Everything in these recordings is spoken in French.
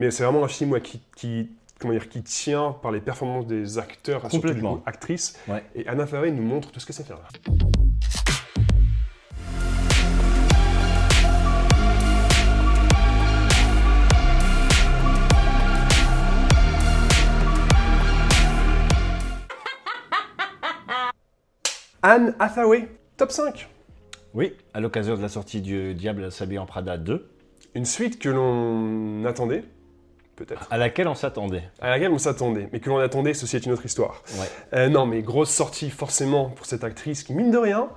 Mais c'est vraiment un film comment dire, qui tient par les performances des acteurs, surtout du coup, actrices. Ouais. Et Anna Faris nous montre tout ce que c'est faire là. Anne Hathaway, top 5. Oui, à l'occasion de la sortie du Diable s'habille en Prada 2. Une suite que l'on attendait, peut-être. À laquelle on s'attendait. À laquelle on s'attendait, mais que l'on attendait, ceci est une autre histoire. Ouais. Non, mais grosse sortie forcément pour cette actrice qui, mine de rien,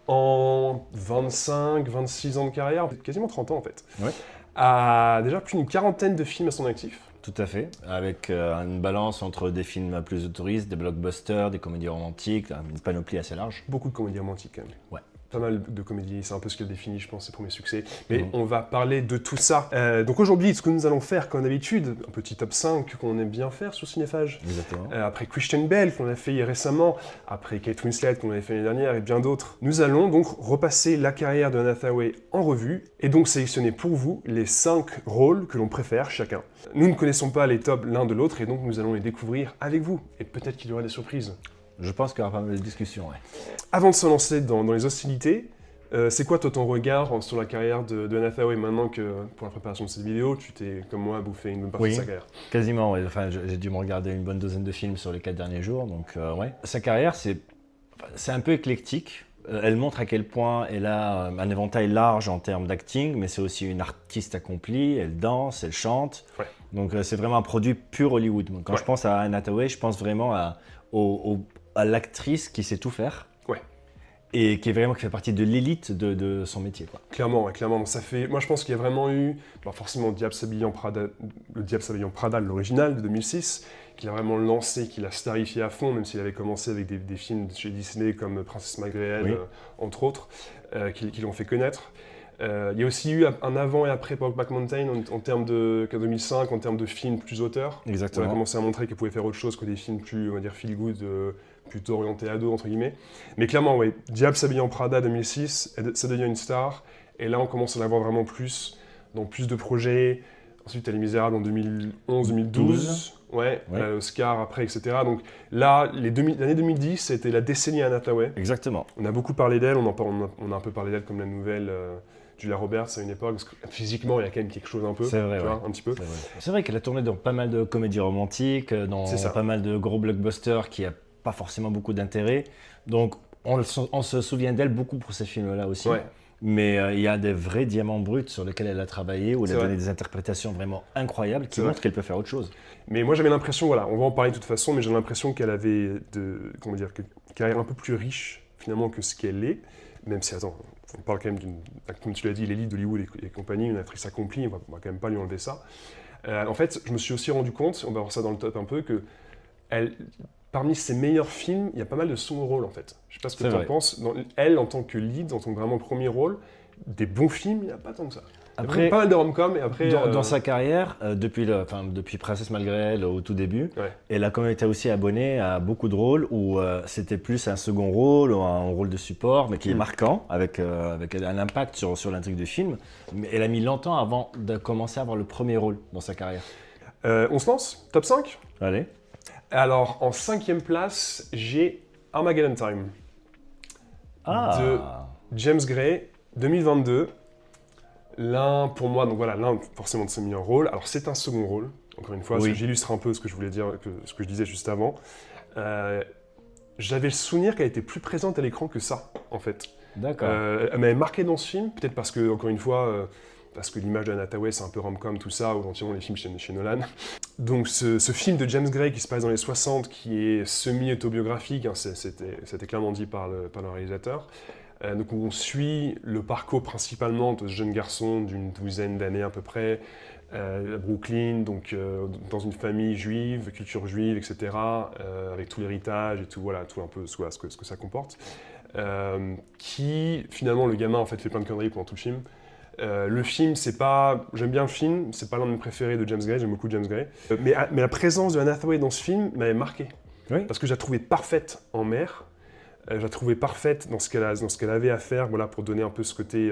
en 25, 26 ans de carrière, quasiment 30 ans en fait, Ouais. a déjà plus d'une quarantaine de films à son actif. Tout à fait, avec une balance entre des films plus autoristes, des blockbusters, des comédies romantiques, une panoplie assez large. Beaucoup de comédies romantiques quand même. Ouais. Pas mal de comédies, c'est un peu ce qui définit, je pense, ses premiers succès. Mais on va parler de tout ça. Donc aujourd'hui, ce que nous allons faire, comme d'habitude, un petit top 5 qu'on aime bien faire sur Cinéphage. Exactement. Après Christian Bale, qu'on a fait récemment, après Kate Winslet, qu'on avait fait l'année dernière, et bien d'autres. Nous allons donc repasser la carrière de Anne Hathaway en revue, et donc sélectionner pour vous les 5 rôles que l'on préfère chacun. Nous ne connaissons pas les tops l'un de l'autre, et donc nous allons les découvrir avec vous. Et peut-être qu'il y aura des surprises. Je pense qu'il y aura pas mal de discussions, ouais. Avant de se lancer dans les hostilités, c'est quoi toi ton regard sur la carrière de Anne Hathaway maintenant que pour la préparation de cette vidéo, tu t'es comme moi bouffé une bonne partie de sa carrière? Quasiment, ouais. Enfin, j'ai dû me regarder une bonne douzaine de films sur les 4 derniers jours, donc ouais. Sa carrière, c'est un peu éclectique. Elle montre à quel point elle a un éventail large en termes d'acting, mais c'est aussi une artiste accomplie, elle danse, elle chante. Ouais. Donc c'est vraiment un produit pur Hollywood. Quand je pense à Anne Hathaway, je pense vraiment à l'actrice qui sait tout faire. Ouais. Et qui fait partie de l'élite de son métier, quoi. Clairement, ouais, clairement. Ça fait... Moi, je pense qu'il y a vraiment eu, forcément, le Diable s'habille en Prada, l'original de 2006, qu'il a vraiment lancé, qu'il a starifié à fond, même s'il avait commencé avec des films chez Disney comme Princesse Magréenne, entre autres, qui l'ont fait connaître. Il y a aussi eu un avant et après Brokeback Mountain en termes de 2005, en termes de films plus auteurs. Exactement. On a commencé à montrer qu'elle pouvait faire autre chose que des films plus, on va dire, feel good, plutôt orientés ado, entre guillemets. Mais clairement, oui, Diable s'habille en Prada 2006, ça devient une star. Et là, on commence à la voir vraiment plus, dans plus de projets. Ensuite, elle est Les Misérables en 2011-2012. Ouais. Oscar après, etc. Donc là, l'année 2010, c'était la décennie Anne Hathaway. Exactement. On a beaucoup parlé d'elle, on a un peu parlé d'elle comme la nouvelle Julia Roberts à une époque, parce que physiquement, il y a quand même quelque chose un peu. C'est vrai, tu vois, un petit peu. C'est vrai qu'elle a tourné dans pas mal de comédies romantiques, dans pas mal de gros blockbusters qui n'ont pas forcément beaucoup d'intérêt. Donc, on se souvient d'elle beaucoup pour ces films-là aussi. Ouais. Mais il y a des vrais diamants bruts sur lesquels elle a travaillé, où elle a donné des interprétations vraiment incroyables qui montrent qu'elle peut faire autre chose. Mais moi, j'avais l'impression, voilà, on va en parler de toute façon, mais j'ai l'impression qu'elle avait une carrière un peu plus riche, finalement, que ce qu'elle est. Même si, attends, on parle quand même comme tu l'as dit, l'élite d'Hollywood et compagnie, une actrice accomplie, on va quand même pas lui enlever ça. En fait, je me suis aussi rendu compte, on va voir ça dans le top un peu, que parmi ses meilleurs films, il y a pas mal de second rôles en fait. Je sais pas ce que tu en penses. Elle, en tant que lead, en tant que vraiment premier rôle, des bons films, il n'y a pas tant que ça. Après, pas mal de rom-com et après... Dans sa carrière, depuis Princesse malgré elle au tout début, elle a quand même été aussi abonnée à beaucoup de rôles où c'était plus un second rôle ou un rôle de support, mais qui est marquant, avec un impact sur l'intrigue du film. Mais elle a mis longtemps avant de commencer à avoir le premier rôle dans sa carrière. On se lance? Top 5? Allez. Alors, en 5e place, j'ai Armageddon Time de James Gray, 2022. L'un, pour moi, donc voilà, l'un forcément de ses meilleurs rôles. Alors, c'est un second rôle, encore une fois, parce que j'illustre un peu ce que je voulais dire, ce que je disais juste avant. J'avais le souvenir qu'elle était plus présente à l'écran que ça, en fait. D'accord. Elle m'avait marqué dans ce film, peut-être parce que, encore une fois, parce que l'image de Anne Hathaway, c'est un peu rom-com, tout ça, ou éventuellement les films chez Nolan. Donc ce film de James Gray qui se passe dans les 60, qui est semi-autobiographique, hein, c'était clairement dit par le réalisateur. Donc on suit le parcours principalement de ce jeune garçon d'une douzaine d'années à peu près, à Brooklyn, donc dans une famille juive, culture juive, etc., avec tout l'héritage et tout, voilà, tout un peu ce que ça comporte. Qui, finalement, le gamin en fait plein de conneries pendant tout le film. Le film, c'est pas... J'aime bien le film, c'est pas l'un de mes préférés de James Gray, j'aime beaucoup James Gray. Mais la présence de Anne Hathaway dans ce film m'avait marqué. Oui. Parce que je la trouvais parfaite en mère, je la trouvais parfaite dans ce qu'elle avait à faire, voilà, pour donner un peu ce côté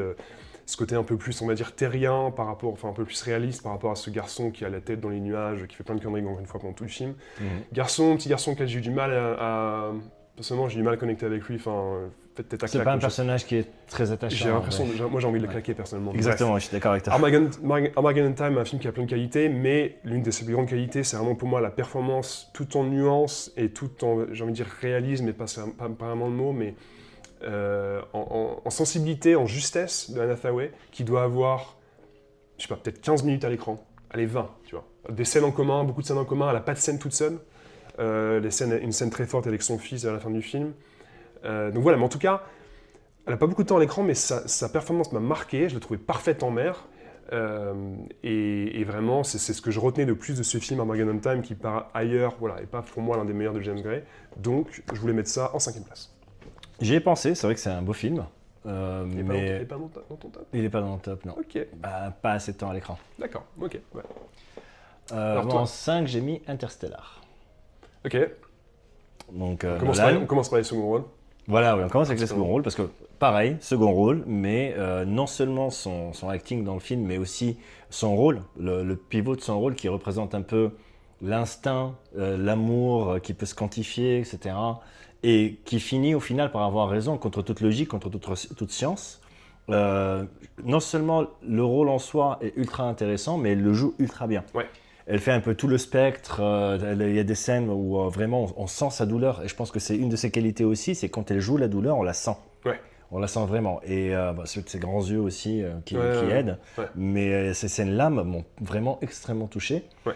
ce côté un peu plus, on va dire, terrien, un peu plus réaliste par rapport à ce garçon qui a la tête dans les nuages, qui fait plein de conneries encore une fois pendant tout le film. Petit garçon auquel j'ai eu du mal personnellement, j'ai du mal à connecter avec lui. C'est pas un personnage qui est très attachant. J'ai l'impression, moi j'ai envie de le claquer personnellement. Exactement, je suis d'accord avec toi. Armageddon Time, un film qui a plein de qualités, mais l'une de ses plus grandes qualités, c'est vraiment pour moi la performance, tout en nuance et tout en, j'ai envie de dire réalisme, mais pas vraiment le mot, mais en sensibilité, en justesse de Anne Hathaway, qui doit avoir, je sais pas, peut-être 15 minutes à l'écran. Allez, 20, tu vois. Des scènes en commun, beaucoup de scènes en commun, elle n'a pas de scène toute seule. Une scène très forte avec son fils à la fin du film. Donc voilà, mais en tout cas, elle n'a pas beaucoup de temps à l'écran, mais sa performance m'a marqué, je l'ai trouvée parfaite en mer. Et vraiment, c'est ce que je retenais de plus de ce film Armageddon Time, qui par ailleurs, voilà, n'est pas pour moi l'un des meilleurs de James Gray. Donc je voulais mettre ça en 5e place. J'y ai pensé, c'est vrai que c'est un beau film. Il n'est pas dans ton top? Il n'est pas dans mon top, non. Ok. Pas assez de temps à l'écran. D'accord, ok. Ouais. En 5, j'ai mis Interstellar. Ok. Donc, on commence par les seconds rôles. Voilà, oui, on commence avec les seconds rôles parce que, pareil, second rôle, mais non seulement son acting dans le film, mais aussi son rôle, le pivot de son rôle qui représente un peu l'instinct, l'amour qui peut se quantifier, etc. Et qui finit au final par avoir raison contre toute logique, contre toute science. Non seulement le rôle en soi est ultra intéressant, mais elle le joue ultra bien. Ouais. Elle fait un peu tout le spectre, il y a des scènes où vraiment on sent sa douleur, et je pense que c'est une de ses qualités aussi, c'est quand elle joue la douleur, on la sent. Ouais. On la sent vraiment, et ses grands yeux aussi qui aident, mais ces scènes-là m'ont vraiment extrêmement touché. Ouais.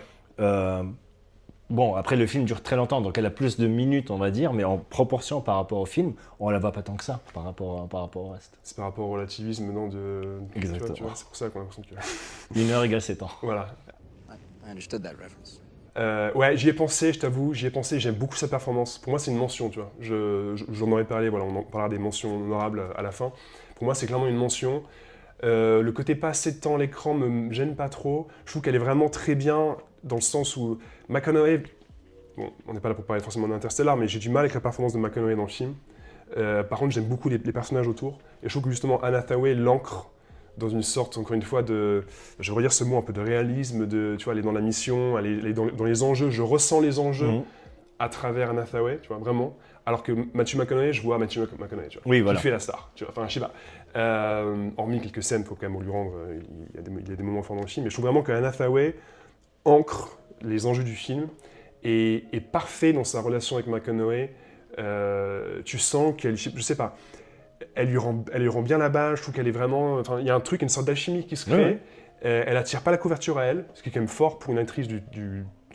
Bon, après le film dure très longtemps, donc elle a plus de minutes on va dire, mais en proportion par rapport au film, on la voit pas tant que ça par rapport au reste. C'est par rapport au relativisme, non de... Exactement. Tu vois, c'est pour ça qu'on a l'impression que... 1 heure égale 7 ans. Voilà. I understood that reference. Ouais, j'y ai pensé, je t'avoue, j'aime beaucoup sa performance. Pour moi, c'est une mention, tu vois. J'en aurais parlé, voilà, on en parlera des mentions honorables à la fin. Pour moi, c'est clairement une mention. Le côté pas assez de temps à l'écran me gêne pas trop. Je trouve qu'elle est vraiment très bien dans le sens où McConaughey, bon, on n'est pas là pour parler forcément d'Interstellar, mais j'ai du mal avec la performance de McConaughey dans le film. Par contre, j'aime beaucoup les personnages autour. Et je trouve que justement, Anne Hathaway l'ancre dans une sorte, encore une fois, je vais redire ce mot, un peu de réalisme, tu vois, elle est dans la mission, elle est dans les enjeux, je ressens les enjeux à travers Anne Hathaway, tu vois, vraiment. Alors que Matthew McConaughey, je vois Matthew McConaughey, tu vois, oui, voilà. qui fait la star, tu vois, enfin, je sais pas. Hormis quelques scènes, il faut quand même lui rendre, il y a des moments forts dans le film, mais je trouve vraiment qu'Anne Hathaway ancre les enjeux du film et est parfait dans sa relation avec McConaughey. Tu sens qu'elle, je sais pas, elle lui rend bien la balle, je trouve qu'elle est vraiment... Enfin, il y a un truc, une sorte d'alchimie qui se crée. Ouais. Elle attire pas la couverture à elle, ce qui est quand même fort pour une actrice du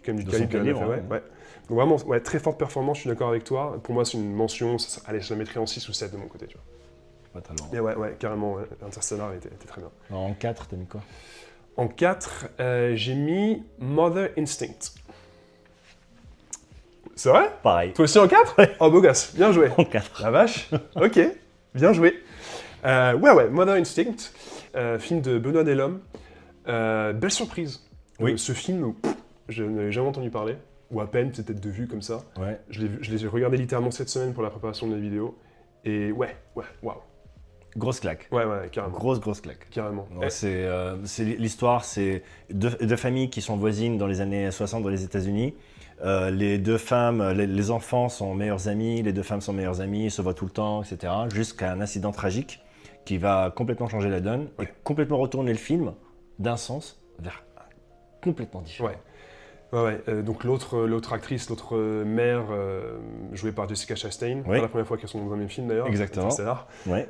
calibre de Anne Hathaway. Ouais. Donc vraiment, très forte performance, je suis d'accord avec toi. Pour moi, c'est une mention, allez, je la mettrais en 6 ou 7 de mon côté, tu vois. Pas très loin. Et ouais, carrément, Interstellar était très bien. Alors, en 4, t'as mis quoi? En 4, j'ai mis Mother Instinct. C'est vrai? Pareil. Toi aussi en 4? Oh, beau gosse, bien joué. En 4. La vache, ok. Bien joué. Ouais, Mother Instinct, film de Benoît Delhomme. Belle surprise. Oui. Ce film, je n'avais jamais entendu parler, ou à peine, peut-être de vue comme ça. Ouais. Je l'ai regardé littéralement cette semaine pour la préparation de la vidéo. Et waouh. Grosse claque. Ouais, carrément. Grosse claque. Carrément. Ouais, c'est l'histoire, c'est deux familles qui sont voisines dans les années 60 dans les États-Unis. Les deux femmes, les enfants sont meilleurs amis, les deux femmes sont meilleures amies, ils se voient tout le temps, etc. Jusqu'à un incident tragique qui va complètement changer la donne et complètement retourner le film d'un sens vers un complètement différent. Donc l'autre actrice, l'autre mère, jouée par Jessica Chastain, pas la première fois qu'elles sont dans un même film d'ailleurs. Exactement. Ouais.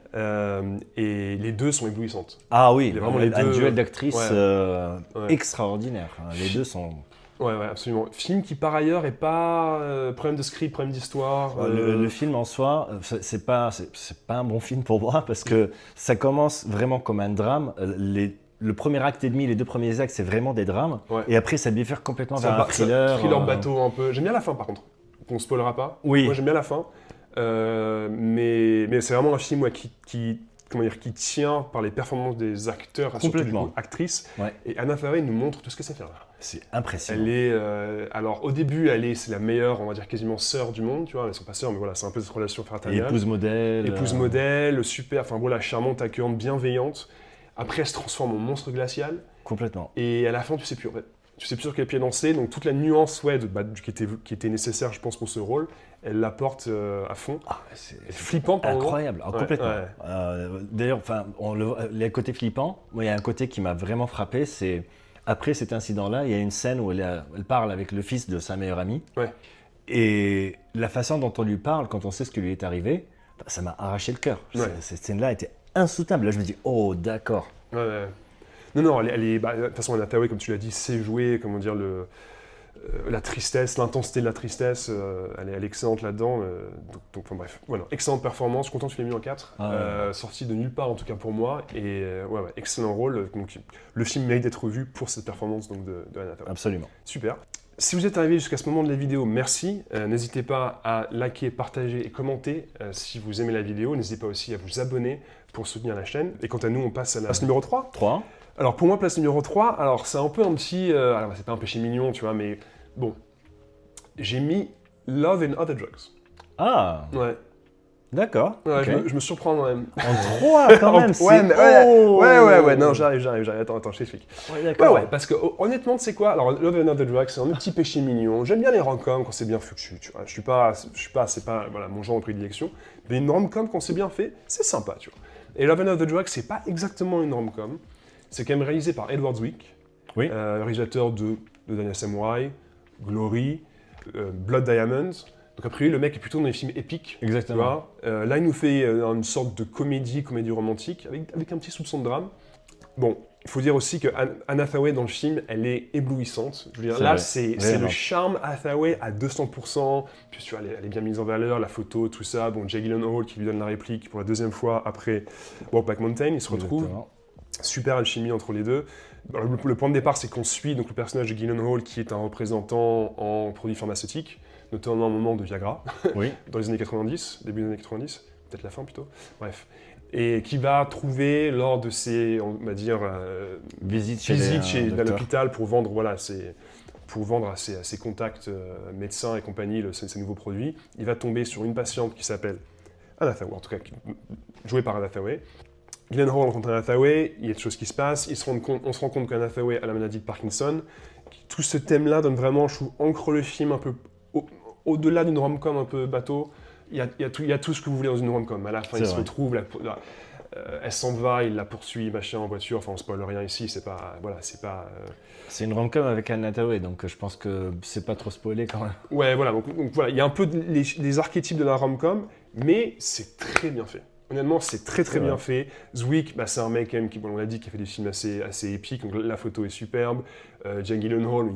Et les deux sont éblouissantes. Ah oui, vraiment un duel d'actrices extraordinaire. Les deux sont... Ouais, absolument. Film qui par ailleurs est pas problème de script, problème d'histoire. Le film en soi, c'est pas un bon film pour moi parce que ça commence vraiment comme un drame. Le premier acte et demi, les 2 premiers actes, c'est vraiment des drames. Ouais. Et après, ça bifurque complètement vers un thriller. Thriller bateau un peu. J'aime bien la fin par contre. On spoilera pas. Oui. Moi j'aime bien la fin. Mais c'est vraiment un film qui tient par les performances des acteurs et surtout des actrices. Ouais. Et Anne Hathaway nous montre tout ce que c'est faire là. C'est impressionnant. Elle est, alors au début, c'est la meilleure, on va dire quasiment sœur du monde, tu vois. Elles sont pas sœurs, mais voilà, c'est un peu cette relation fraternelle. Épouse modèle. Épouse modèle, super, enfin voilà, charmante, accueillante, bienveillante. Après, elle se transforme en monstre glacial. Complètement. Et à la fin, tu sais plus en fait. Tu sais plus sur quel pied danser. Donc toute la nuance qui était nécessaire, je pense, pour ce rôle, elle l'apporte à fond. Ah, c'est flippant, par incroyable. Ah, complètement. Ouais. D'ailleurs, les côtés flippants, moi, il y a un côté qui m'a vraiment frappé, c'est après cet incident-là, il y a une scène où elle parle avec le fils de sa meilleure amie. Ouais. Et la façon dont on lui parle, quand on sait ce qui lui est arrivé, ça m'a arraché le cœur. Ouais. Cette scène-là était insoutenable. Là, je me dis, oh, d'accord. Ouais. Non, elle est. De toute façon, Anne Hathaway, comme tu l'as dit, sait jouer, comment dire, la tristesse, l'intensité de la tristesse. Elle est excellente là-dedans. Donc, enfin, bref, voilà. Excellente performance. Je suis content que tu l'aies mis en 4. Sorti de nulle part, en tout cas pour moi. Et excellent rôle. Donc, le film mérite d'être vu pour cette performance donc, de Anne Hathaway. Absolument. Super. Si vous êtes arrivé jusqu'à ce moment de la vidéo, merci. N'hésitez pas à liker, partager et commenter si vous aimez la vidéo. N'hésitez pas aussi à vous abonner pour soutenir la chaîne. Et quant à nous, on passe à la place numéro 3. 3. Alors pour moi, place numéro 3, alors c'est un peu un petit... alors c'est pas un péché mignon, tu vois, mais bon. J'ai mis Love and Other Drugs. Ah. Ouais. D'accord. Ouais, Okay. je me surprends quand même. En 3 quand même, ouais, non, j'arrive, attends, je t'explique. Ouais, parce que honnêtement, tu sais quoi, alors Love and Other Drugs, c'est un petit péché mignon, j'aime bien les rom-coms quand c'est bien foutu, tu vois, je suis pas, c'est pas voilà, mon genre de prédilection, mais une rom-com quand c'est bien fait, c'est sympa, tu vois. Et Love and Other Drugs, c'est pas exactement une rom-com, c'est quand même réalisé par Edward Zwick, oui. Réalisateur de Daniel Samurai, Glory, Blood Diamond. Donc a priori, le mec est plutôt dans les films épiques. Exactement. Tu vois. Là, il nous fait une sorte de comédie romantique, avec un petit soupçon de drame. Bon, il faut dire aussi que Anne Hathaway, dans le film, elle est éblouissante. Je veux dire, là, c'est le charme Hathaway à 200%. Puis tu vois, elle est bien mise en valeur, la photo, tout ça. Bon, Jake Gyllenhaal qui lui donne la réplique pour la deuxième fois après Brokeback Mountain, ils se retrouvent. Super alchimie entre les deux. Alors, le point de départ, c'est qu'on suit donc, le personnage de Gyllenhaal, qui est un représentant en produits pharmaceutiques, notamment à un moment de Viagra, oui. dans les années 90, début des années 90, peut-être la fin plutôt, bref. Et qui va trouver lors de ses, on va dire, visites chez l'hôpital pour vendre, voilà, à ses contacts médecins et compagnie ces nouveaux produits, il va tomber sur une patiente qui s'appelle Anne Hathaway, en tout cas jouée par Anne Hathaway. Gyllenhaal rencontre Anne Hathaway, il y a des choses qui se passent, on se rend compte qu'Anne Hathaway a la maladie de Parkinson. Tout ce thème-là donne vraiment, je trouve, ancre le film un peu au-delà d'une rom-com un peu bateau. Il y a tout ce que vous voulez dans une rom-com. À la fin, ils se retrouvent, elle s'en va, il la poursuit, machin, en voiture. Enfin, on spoil rien ici, c'est pas... Voilà, c'est pas... C'est une rom-com avec Anne Hathaway, donc je pense que c'est pas trop spoilé quand même. Ouais, voilà, donc voilà, il y a un peu les archétypes de la rom-com, mais c'est très bien fait. Honnêtement, c'est très bien fait. Zwick, c'est un mec qui, on l'a dit, qui a fait des films assez épiques. Donc la photo est superbe. Jake Gyllenhaal,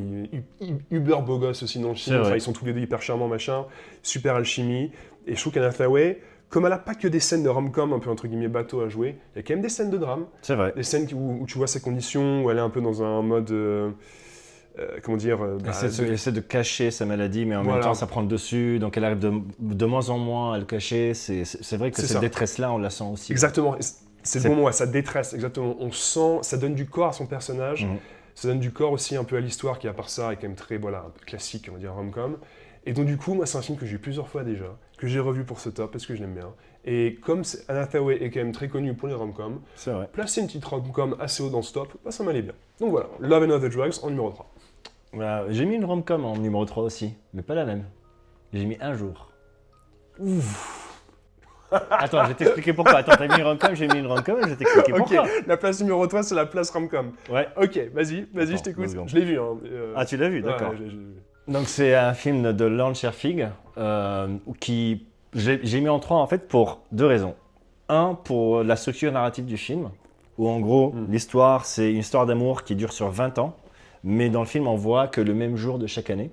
uber beau gosse aussi dans le film. Enfin, ils sont tous les deux hyper charmants, machin. Super alchimie. Et je trouve qu'Anne Hathaway, comme elle n'a pas que des scènes de rom-com un peu entre guillemets bateau à jouer, il y a quand même des scènes de drame. C'est vrai. Des scènes où tu vois ses conditions, où elle est un peu dans un mode... comment dire elle essaie de cacher sa maladie, mais en même temps, ça prend le dessus. Donc, elle arrive de moins en moins à le cacher. C'est vrai que cette détresse-là, on la sent aussi. Exactement. C'est le bon mot, sa détresse, exactement. On sent, ça donne du corps à son personnage. Ça donne du corps aussi un peu à l'histoire qui, à part ça, est quand même très un peu classique, on va dire, rom-com. Et donc, du coup, moi, c'est un film que j'ai vu plusieurs fois déjà, que j'ai revu pour ce top, parce que je l'aime bien. Et comme Anne Hathaway est quand même très connue pour les rom-com, placer une petite rom-com assez haut dans ce top, ça m'allait bien. Donc voilà, Love and Other Drugs en numéro 3. J'ai mis une rom-com en numéro 3 aussi, mais pas la même. J'ai mis Un jour. Ouf. Attends, je vais t'expliquer pourquoi. Attends, t'as mis une rom-com, j'ai mis une rom-com, je vais t'expliquer pourquoi. Ok, la place numéro 3, c'est la place rom-com. Ouais. Ok, vas-y, je t'écoute. Je l'ai vu. Hein. Ah, tu l'as vu, d'accord. Ouais, donc c'est un film de Lorne Scherfig qui j'ai mis en 3 en fait pour 2 raisons. Un, pour la structure narrative du film, où en gros, l'histoire, c'est une histoire d'amour qui dure sur 20 ans. Mais dans le film, on voit que le même jour de chaque année.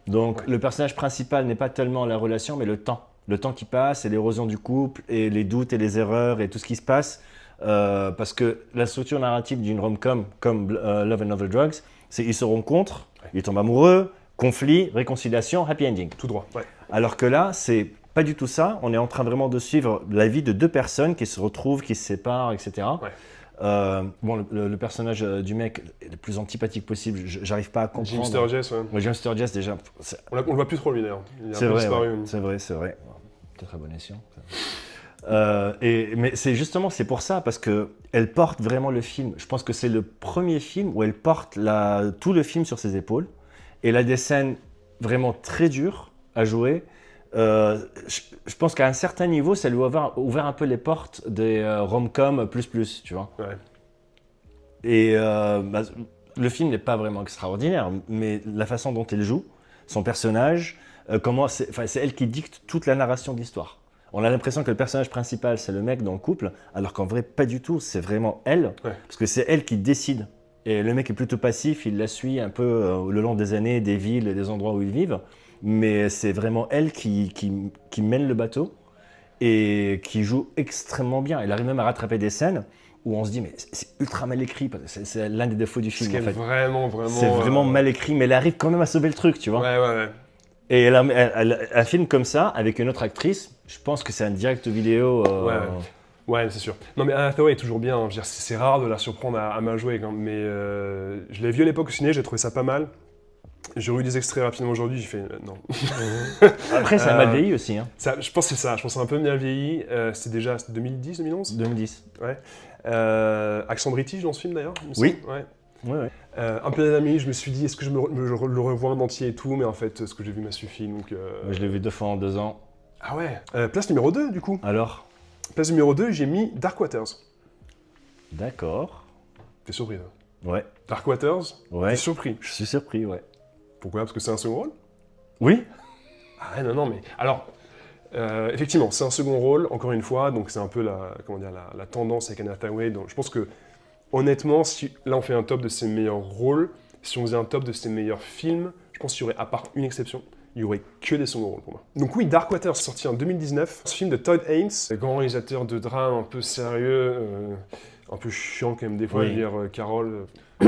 Donc, le personnage principal n'est pas tellement la relation, mais le temps. Le temps qui passe et l'érosion du couple et les doutes et les erreurs et tout ce qui se passe. Parce que la structure narrative d'une rom-com comme Love and Other Drugs, c'est ils se rencontrent, ils tombent amoureux, conflit, réconciliation, happy ending. Tout droit, ouais. Alors que là, c'est pas du tout ça. On est en train vraiment de suivre la vie de 2 personnes qui se retrouvent, qui se séparent, etc. Ouais. Le personnage du mec est le plus antipathique possible, j'arrive pas à comprendre. Jim Sturgess, ouais. Jim Sturgess, déjà. On le voit plus trop lui d'ailleurs. C'est vrai, c'est vrai. Très bon escient. Mais c'est pour ça, parce qu'elle porte vraiment le film. Je pense que c'est le premier film où elle porte tout le film sur ses épaules. Et elle a des scènes vraiment très dures à jouer. Je pense qu'à un certain niveau, ça lui a ouvert un peu les portes des rom-com plus, tu vois. Ouais. Et le film n'est pas vraiment extraordinaire, mais la façon dont elle joue, son personnage, c'est elle qui dicte toute la narration de l'histoire. On a l'impression que le personnage principal, c'est le mec dans le couple, alors qu'en vrai, pas du tout. C'est vraiment elle, parce que c'est elle qui décide. Et le mec est plutôt passif, il la suit un peu le long des années, des villes et des endroits où ils vivent. Mais c'est vraiment elle qui mène le bateau et qui joue extrêmement bien. Elle arrive même à rattraper des scènes où on se dit, mais c'est ultra mal écrit. C'est l'un des défauts du film, en fait. Vraiment... C'est vraiment mal écrit, mais elle arrive quand même à sauver le truc, tu vois. Ouais. Et un film comme ça, avec une autre actrice, je pense que c'est un direct vidéo. Ouais, c'est sûr. Non, mais Anne Hathaway est toujours bien. Je veux dire, c'est rare de la surprendre à mal jouer. Mais je l'ai vu à l'époque au ciné, j'ai trouvé ça pas mal. J'ai eu des extraits rapidement aujourd'hui, j'ai fait non. Après, ça a mal vieilli aussi. Hein. Je pense que c'est ça, je pense que c'est un peu bien vieilli. C'était déjà 2010, 2011 2010. Ouais. Accent british dans ce film d'ailleurs, il me oui. semble. Ouais. Ouais. Un peu d'amis, je me suis dit, est-ce que je le revois en entier et tout, mais en fait, ce que j'ai vu m'a suffi. Donc, je l'ai vu 2 fois en 2 ans. Ah ouais. Place numéro 2, du coup. Alors Place numéro 2, j'ai mis Dark Waters. D'accord. T'es surpris, là? Ouais. Dark Waters? Ouais. T'es surpris? Je suis surpris, ouais. Pourquoi? Parce que c'est un second rôle? Oui. Ah non, mais... Alors, effectivement, c'est un second rôle, encore une fois, donc c'est un peu la tendance avec Anne Hathaway. Donc je pense que, honnêtement, là on fait un top de ses meilleurs rôles, si on faisait un top de ses meilleurs films, je pense qu'il y aurait, à part une exception, il n'y aurait que des seconds rôles pour moi. Donc oui, Dark Waters, sorti en 2019, ce film de Todd Haynes, grand réalisateur de drame un peu sérieux, un peu chiant quand même des fois, je veux dire, Carole...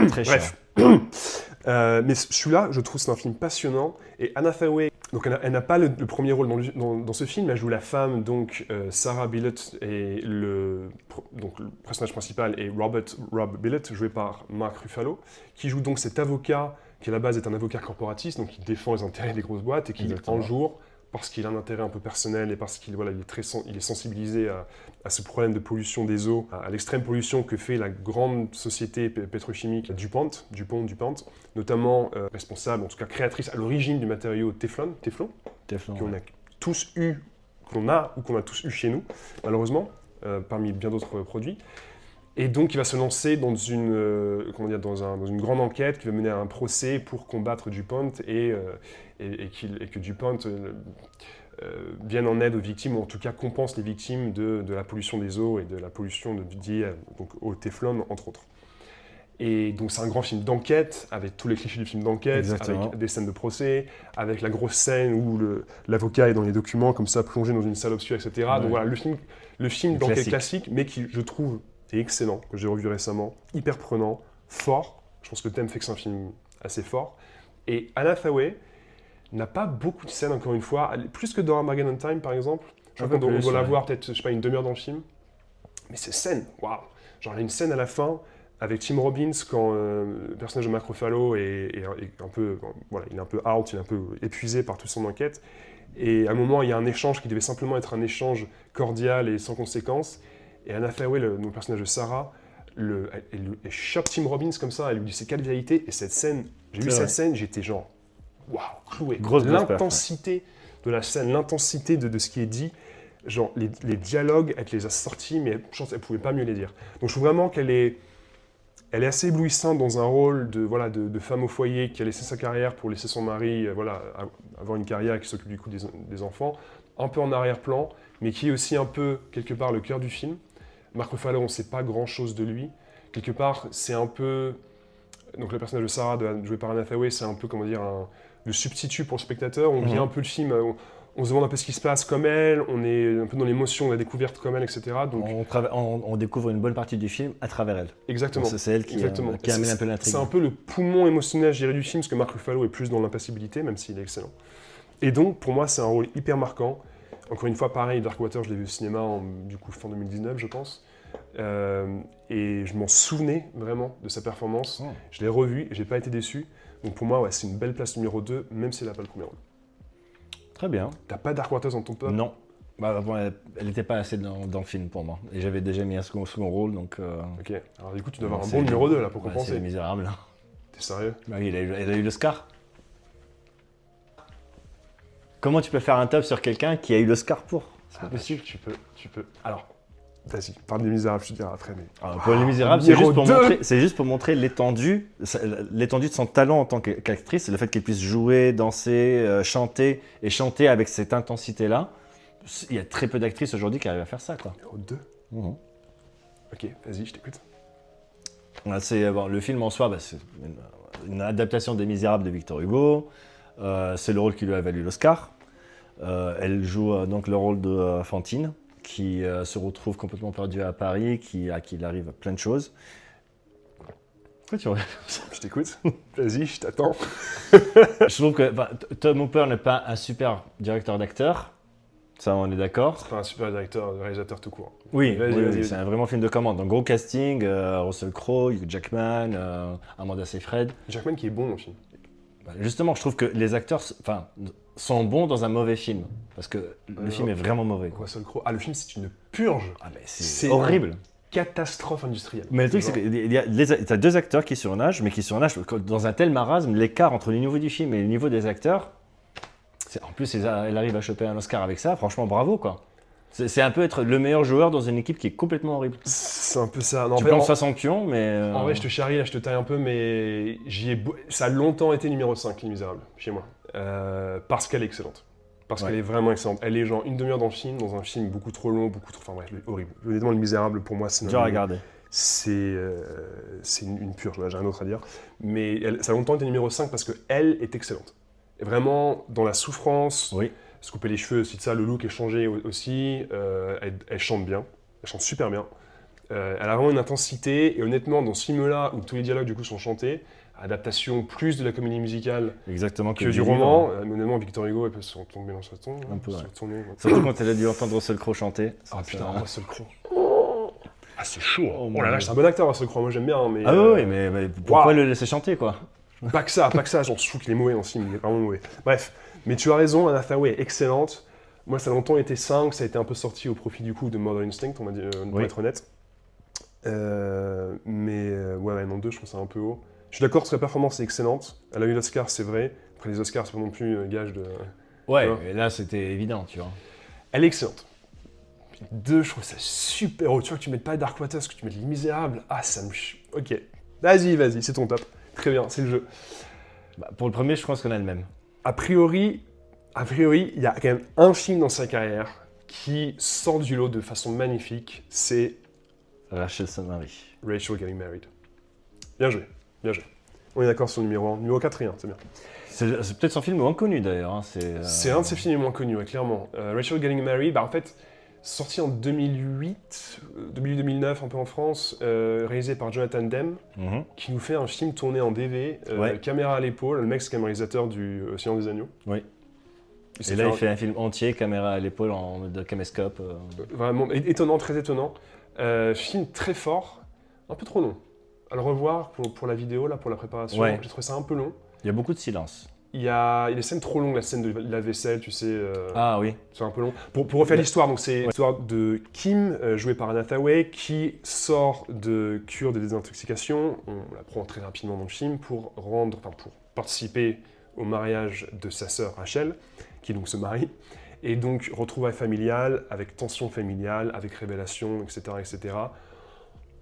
Très chiant. Mais celui-là, je trouve c'est un film passionnant, et Anne Hathaway, donc elle n'a pas le premier rôle dans ce film, elle joue la femme, donc Sarah Billett, et le personnage principal est Rob Billett, joué par Mark Ruffalo, qui joue donc cet avocat, qui à la base est un avocat corporatiste, donc qui défend les intérêts des grosses boîtes, et qui un jour, parce qu'il a un intérêt un peu personnel, et parce qu'il il est sensibilisé à ce problème de pollution des eaux, à l'extrême pollution que fait la grande société pétrochimique DuPont, notamment responsable, en tout cas créatrice à l'origine du matériau Teflon, qu'on a tous eu, qu'on a tous eu chez nous, malheureusement, parmi bien d'autres produits. Et donc, il va se lancer dans dans une grande enquête qui va mener à un procès pour combattre DuPont et que DuPont vienne en aide aux victimes, ou en tout cas compense les victimes de la pollution des eaux et de la pollution liée au Teflon, entre autres. Et donc, c'est un grand film d'enquête, avec tous les clichés du film d'enquête, avec des scènes de procès, avec la grosse scène où l'avocat est dans les documents, comme ça, plongé dans une salle obscure, etc. Ouais. Donc voilà, le film d'enquête classique, mais qui, je trouve, est excellent, que j'ai revu récemment, hyper prenant, fort. Je pense que le thème fait que c'est un film assez fort. Et Anne Hathaway n'a pas beaucoup de scènes, encore une fois, plus que dans Armageddon Time, par exemple. Je crois qu'on doit la voir peut-être, je sais pas, une demi-heure dans le film. Mais ces scènes, waouh! Genre, il y a une scène à la fin avec Tim Robbins, quand le personnage de Mark Ruffalo est un peu, voilà, il est un peu out, il est un peu épuisé par toute son enquête. Et à un moment, il y a un échange qui devait simplement être un échange cordial et sans conséquence. Et Anne Hathaway, le personnage de Sarah, elle chope Tim Robbins comme ça, elle lui dit ses 4 vérités. Et cette scène, j'ai vu cette scène, j'étais genre, waouh, cloué. L'intensité de la scène, l'intensité de ce qui est dit, genre les dialogues, elle les a sortis, mais je pense qu'elle ne pouvait pas mieux les dire. Donc je trouve vraiment qu'elle est assez éblouissante dans un rôle de femme au foyer qui a laissé sa carrière pour laisser son mari avoir une carrière qui s'occupe du coup des enfants, un peu en arrière-plan, mais qui est aussi un peu, quelque part, le cœur du film. Mark Ruffalo, on ne sait pas grand-chose de lui. Quelque part, c'est un peu... Donc le personnage de Sarah, joué par Anne Hathaway, c'est un peu, comment dire, le substitut pour le spectateur. On vit un peu le film, on se demande un peu ce qui se passe comme elle, on est un peu dans l'émotion, la découverte comme elle, etc. Donc... On découvre une bonne partie du film à travers elle. Exactement. C'est elle qui amène un peu l'intrigue. C'est un peu le poumon émotionnel, je dirais, du film, parce que Mark Ruffalo est plus dans l'impassibilité, même s'il est excellent. Et donc, pour moi, c'est un rôle hyper marquant. Encore une fois, pareil, Dark Water, je l'ai vu au cinéma fin 2019, je pense. Et je m'en souvenais vraiment de sa performance. Oh. Je l'ai revu et j'ai pas été déçu. Donc pour moi, c'est une belle place numéro 2, même si elle n'a pas le premier rôle. Très bien. T'as pas Dark Waters dans ton top? Non. Bon, elle n'était pas assez dans le film pour moi. Et j'avais déjà mis un second rôle, donc... Ok, alors du coup, tu dois avoir un bon numéro 2 là pour compenser. C'est Les Misérables. T'es sérieux? Bah oui, elle a eu l'Oscar. Comment tu peux faire un top sur quelqu'un qui a eu l'Oscar pour? C'est pas possible. Tu peux. Alors, vas-y, parle des Misérables, je te dirai après. Mais... Pour Les Misérables, c'est juste pour montrer l'étendue de son talent en tant qu'actrice, le fait qu'elle puisse jouer, danser, chanter, et chanter avec cette intensité-là. Il y a très peu d'actrices aujourd'hui qui arrivent à faire ça, quoi. Numéro 2. Ok, vas-y, je t'écoute. Le film en soi, c'est une adaptation des Misérables de Victor Hugo. C'est le rôle qui lui a valu l'Oscar. Elle joue donc le rôle de Fantine, qui se retrouve complètement perdue à Paris, à qui il arrive plein de choses. Pourquoi tu regardes comme ça? Je t'écoute. Vas-y, je t'attends. Je trouve que Tom Hooper n'est pas un super directeur d'acteur. Ça, on est d'accord. C'est pas un super réalisateur tout court. Oui, c'est un vraiment film de commande. Donc, gros casting, Russell Crowe, Hugh Jackman, Amanda Seyfried. Jackman qui est bon aussi. Justement, je trouve que les acteurs sont bons dans un mauvais film. Parce que le film est vraiment mauvais. Russell Crowe. Ah, le film, c'est une purge. Ah, mais c'est horrible. Catastrophe industrielle. Mais le truc, c'est que tu as deux acteurs qui surnagent, mais qui surnagent dans un tel marasme, l'écart entre le niveau du film et le niveau des acteurs. En plus, elle arrive à choper un Oscar avec ça, franchement, bravo, quoi. C'est un peu être le meilleur joueur dans une équipe qui est complètement horrible. C'est un peu ça. Non, tu penses 60 pions, mais... En vrai, je te charrie, là, je te taille un peu, mais ça a longtemps été numéro 5, Les Misérables, chez moi. Parce qu'elle est excellente. Parce qu'elle est vraiment excellente. Elle est genre une demi-heure dans le film, dans un film beaucoup trop long, enfin bref, horrible. Honnêtement, Les Misérables, pour moi, c'est... dur à regarder. C'est une purge, j'ai rien d'autre à dire. Mais ça a longtemps été numéro 5 parce qu'elle est excellente. Et vraiment, dans la souffrance, se couper les cheveux, aussi de ça, le look est changé aussi. Elle chante bien, elle chante super bien. Elle a vraiment une intensité, et honnêtement, dans ce film-là, où tous les dialogues du coup sont chantés, adaptation plus de la comédie musicale que du roman, mais honnêtement, Victor Hugo, elle peut se tomber dans sa tombe. Un peu, surtout quand elle a dû entendre Russell Crowe chanter. Ah putain, Russell Crowe. Ah, c'est chaud. Oh là là, c'est un bon acteur, Russell Crowe, moi j'aime bien. Hein, mais, oui, mais pourquoi le laisser chanter, quoi? Pas que ça, j'en trouve qu'il est mauvais dans ce film, il est vraiment mauvais. Bref, mais tu as raison, Anne Hathaway est excellente. Moi, ça a longtemps été 5, ça a été un peu sorti au profit du coup de Mother Instinct, on va dire, pour être honnête. Ouais, non, 2, je trouve ça un peu haut. Je suis d'accord que sa performance est excellente. Elle a eu l'Oscar, c'est vrai. Après, les Oscars, c'est pas non plus gage de... Ouais, mais là, c'était évident, tu vois. Elle est excellente. 2, je trouve ça super haut. Tu vois que tu mets pas Dark Waters, que tu mets Les Misérables. Ah, ça me... Ok. Vas-y, c'est ton top. Très bien, c'est le jeu. Pour le premier, je pense qu'on a le même. A priori, il y a quand même un film dans sa carrière qui sort du lot de façon magnifique, c'est... Rachel Sonnery. Rachel Getting Married. Bien joué. On est d'accord sur le numéro 1. Numéro 4 et 1, c'est bien. C'est peut-être son film le moins connu d'ailleurs. Hein. C'est un de ses films les moins connus, ouais, clairement. Rachel Getting Married, en fait, sorti en 2008, 2009 un peu en France, réalisé par Jonathan Demme, qui nous fait un film tourné en DV, caméra à l'épaule. Le mec, c'est quand même réalisateur du Seigneur des Agneaux. Oui. Et là, il fait un film entier, caméra à l'épaule, en mode caméscope. Vraiment étonnant, très étonnant. Film très fort, un peu trop long. À le revoir pour la vidéo, là, pour la préparation, j'ai trouvé ça un peu long. Il y a beaucoup de silence. Il y a des scènes trop longues, la scène de la vaisselle, tu sais. Ah oui. C'est un peu long. Pour refaire l'histoire, donc c'est l'histoire de Kim, jouée par Anne Hathaway, qui sort de cure de désintoxication. On l'apprend très rapidement dans le film pour participer au mariage de sa sœur Rachel, qui donc se marie. Et donc retrouvailles familiales, avec tension familiale, avec révélation, etc., etc.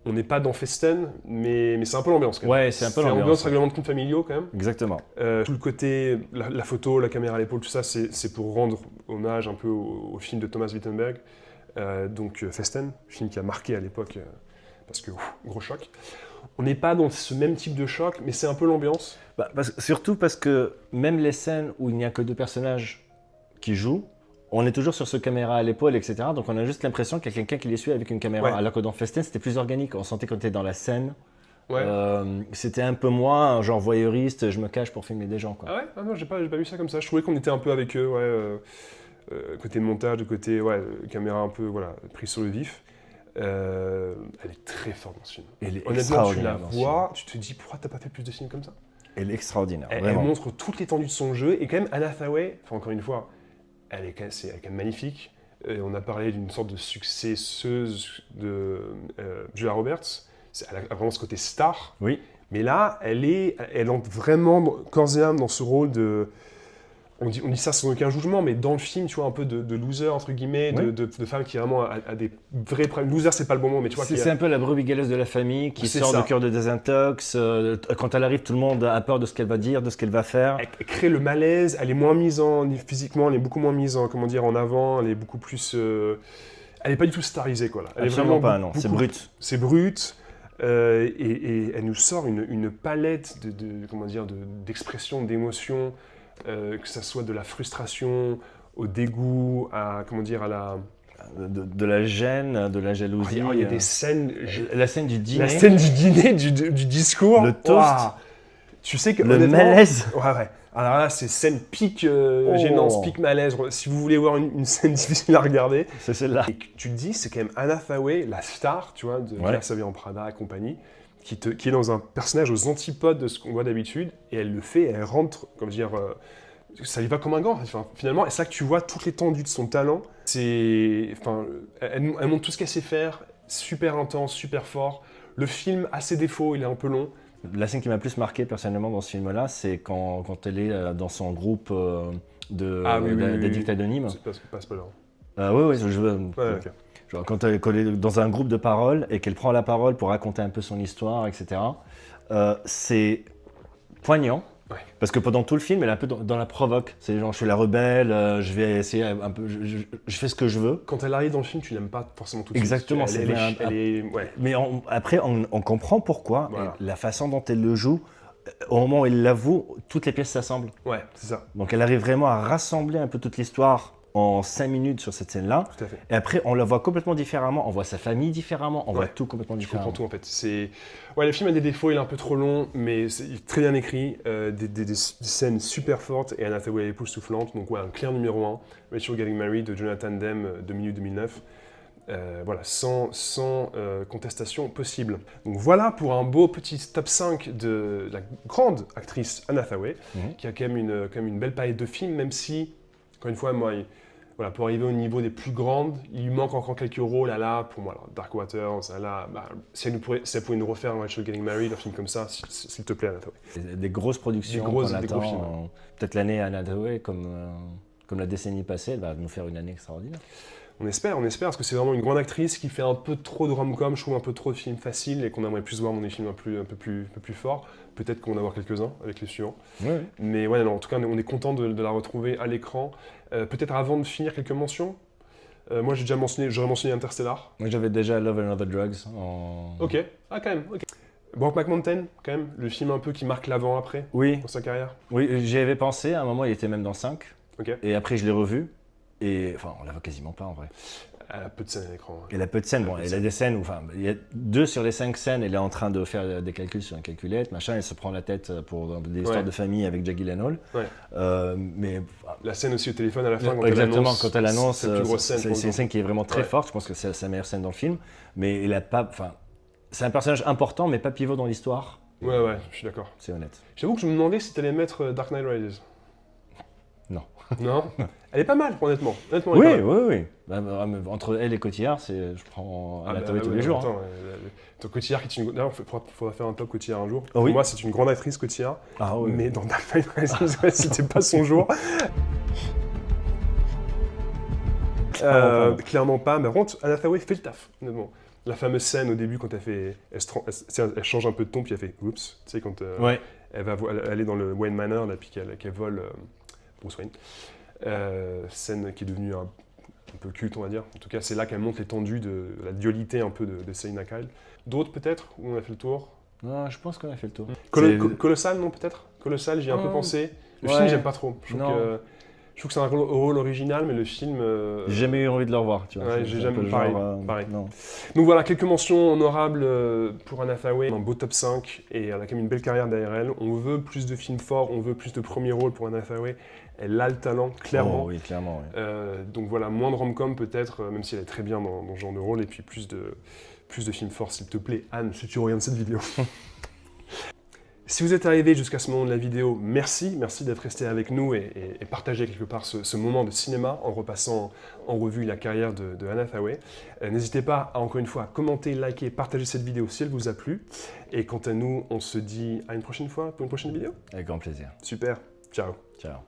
On n'est pas dans Festen, mais c'est un peu l'ambiance quand même. Ouais, c'est un peu l'ambiance. C'est l'ambiance règlement de compte familiaux quand même. Exactement. Tout le côté, la photo, la caméra à l'épaule, tout ça, c'est pour rendre hommage un peu au film de Thomas Vinterberg. Donc Festen, film qui a marqué à l'époque, parce que gros choc. On n'est pas dans ce même type de choc, mais c'est un peu l'ambiance. Surtout parce que même les scènes où il n'y a que 2 personnages qui jouent, on est toujours sur ce caméra à l'épaule, etc. Donc on a juste l'impression qu'il y a quelqu'un qui les suit avec une caméra. Alors que dans Festen, c'était plus organique. On sentait qu'on était dans la scène. Ouais. C'était un peu moins genre voyeuriste, je me cache pour filmer des gens. Quoi. Ah ouais? Ah non, j'ai pas vu ça comme ça. Je trouvais qu'on était un peu avec eux, côté montage, côté caméra un peu prise sur le vif. Elle est très forte dans ce film. Honnêtement, tu la vois, tu te dis pourquoi t'as pas fait plus de films comme ça? Elle est extraordinaire. Elle montre toute l'étendue de son jeu et quand même Anne Hathaway, encore une fois, elle est quand même magnifique. Et on a parlé d'une sorte de successeuse de Julia Roberts. Elle a vraiment ce côté star. Oui. Mais là, elle entre vraiment corps et âme dans ce rôle de... On dit ça sans aucun jugement, mais dans le film, tu vois, un peu de loser, entre guillemets, oui. de femme qui vraiment a des vrais problèmes. Loser, c'est pas le bon mot, mais tu vois... C'est un peu la brebis galeuse de la famille qui sort du cœur de désintox. Quand elle arrive, tout le monde a peur de ce qu'elle va dire, de ce qu'elle va faire. Elle crée le malaise, elle est moins mise physiquement, elle est beaucoup moins mise en avant, elle est beaucoup plus... elle n'est pas du tout starisée, quoi. Là. Elle Absolument est pas, non. C'est brut. C'est brut. Et elle nous sort une palette d'expressions, d'émotions, que ça soit de la frustration au dégoût, à la... De la gêne, de la jalousie. Il y a des scènes... La scène du dîner. La scène du dîner, du discours. Le toast. Wow. Tu sais que... Le malaise. Ouais. Alors là, c'est scène pique gênance, pique malaise. Si vous voulez voir une scène difficile à regarder. C'est celle-là. Et tu te dis, c'est quand même Anna Hathaway, la star, tu vois, de Glace en Prada et compagnie, qui est dans un personnage aux antipodes de ce qu'on voit d'habitude, et elle le fait, elle rentre, ça lui va comme un gant. Enfin, finalement, et c'est là que tu vois toute l'étendue de son talent. Elle montre tout ce qu'elle sait faire, super intense, super fort. Le film a ses défauts, il est un peu long. La scène qui m'a plus marqué personnellement dans ce film-là, c'est quand elle est dans son groupe d'Addict Anonyme. C'est pas spoiler. Oui, Ok. Genre quand elle est dans un groupe de parole et qu'elle prend la parole pour raconter un peu son histoire, etc. C'est poignant. Ouais. Parce que pendant tout le film, elle est un peu dans la provoque. C'est genre, je suis la rebelle, je vais essayer un peu, je fais ce que je veux. Quand elle arrive dans le film, tu n'aimes pas forcément tout de suite. Exactement. Ouais. Mais après, on comprend pourquoi. Voilà. La façon dont elle le joue, au moment où elle l'avoue, toutes les pièces s'assemblent. Ouais, c'est ça. Donc elle arrive vraiment à rassembler un peu toute l'histoire en 5 minutes sur cette scène-là. Tout à fait. Et après, on la voit complètement différemment, on voit sa famille différemment, on voit tout complètement différemment. Je comprends tout en fait. Le film a des défauts, il est un peu trop long, mais c'est très bien écrit, des scènes super fortes, et Anna Hathaway est époustouflante. Donc un clair numéro 1, Rachel Getting Married de Jonathan Demme, 2008-2009. Sans contestation possible. Donc voilà pour un beau petit top 5 de la grande actrice Anna Hathaway, qui a quand même une belle palette de films, même si, encore une fois, pour arriver au niveau des plus grandes, il lui manque encore quelques rôles. Pour moi, Dark Waters, si elle pouvait nous refaire un Rachel Getting Married, un film comme ça, s'il te plaît, Anna Hathaway. Des grosses productions, des gros films. Peut-être l'année Anna Hathaway, comme la décennie passée, elle va nous faire une année extraordinaire. On espère, parce que c'est vraiment une grande actrice qui fait un peu trop de rom-com, je trouve un peu trop de films faciles, et qu'on aimerait plus voir dans des films un peu plus forts. Peut-être qu'on va en avoir quelques-uns avec les suivants. Ouais. Mais ouais, en tout cas, on est content de la retrouver à l'écran. Peut-être avant de finir, quelques mentions. Moi, j'aurais mentionné Interstellar. Moi, j'avais déjà Love and Other Drugs. Ok, quand même. Okay. Brokeback Mountain, quand même, le film un peu qui marque l'avant-après dans sa carrière. Oui, j'y avais pensé. À un moment, il était même dans 5. Okay. Et après, je l'ai revu. Et enfin, on la voit quasiment pas en vrai. Elle a peu de scènes à l'écran. Elle a peu de scènes. Elle a des scènes où, il y a 2 sur les 5 scènes, elle est en train de faire des calculs sur une calculette, machin. Elle se prend la tête pour des histoires de famille avec Jake Gyllenhaal. Ouais. Mais la scène aussi au téléphone à la fin, quand elle annonce, c'est une scène qui est vraiment très forte. Je pense que c'est sa meilleure scène dans le film. Mais elle a pas, c'est un personnage important, mais pas pivot dans l'histoire. Ouais, je suis d'accord. C'est honnête. J'avoue que je me demandais si tu allais mettre Dark Knight Rises. Non. Non. Elle est pas mal, honnêtement. Oui. Entre elle et Cotillard, je prends Anna Hathaway tous les jours. Attends, ton Cotillard, d'ailleurs, il faudra faire un top Cotillard un jour. Oh, oui. Pour moi, c'est une grande actrice, Cotillard. Ah, oui. Mais dans Dark Knight Rises, c'était pas son jour. Clairement pas. Mais par contre, Anna Hathaway fait le taf, honnêtement. La fameuse scène au début, quand elle change un peu de ton, puis elle fait oups. Tu sais, quand elle va aller dans le Wayne Manor, là, puis qu'elle vole Bruce Wayne. Scène qui est devenue un peu culte, on va dire. En tout cas, c'est là qu'elle montre l'étendue de la dualité un peu de Selina Kyle. D'autres, peut-être, où on a fait le tour? Non, je pense qu'on a fait le tour. Colossal, non, peut-être? Colossal, j'y ai un peu pensé. Le film, j'aime pas trop. Je trouve que c'est un rôle original, mais le film... J'ai jamais eu envie de le revoir, tu vois. Ouais, j'ai jamais... Pareil. Non. Donc voilà, quelques mentions honorables pour Anna Hathaway. Un beau top 5, et elle a quand même une belle carrière derrière elle. On veut plus de films forts, on veut plus de premiers rôles pour Anna Hathaway. Elle a le talent, clairement. Oh, oui, clairement. Oui. Donc voilà, moins de rom-com peut-être, même si elle est très bien dans ce genre de rôle, et puis plus de films forts, s'il te plaît. Anne, si tu regardes cette vidéo. Si vous êtes arrivé jusqu'à ce moment de la vidéo, merci d'être resté avec nous et partager quelque part ce moment de cinéma en repassant en revue la carrière de Anne Hathaway. N'hésitez pas à, encore une fois, commenter, liker, partager cette vidéo si elle vous a plu. Et quant à nous, on se dit à une prochaine fois pour une prochaine vidéo. Avec grand plaisir. Super, ciao. Ciao.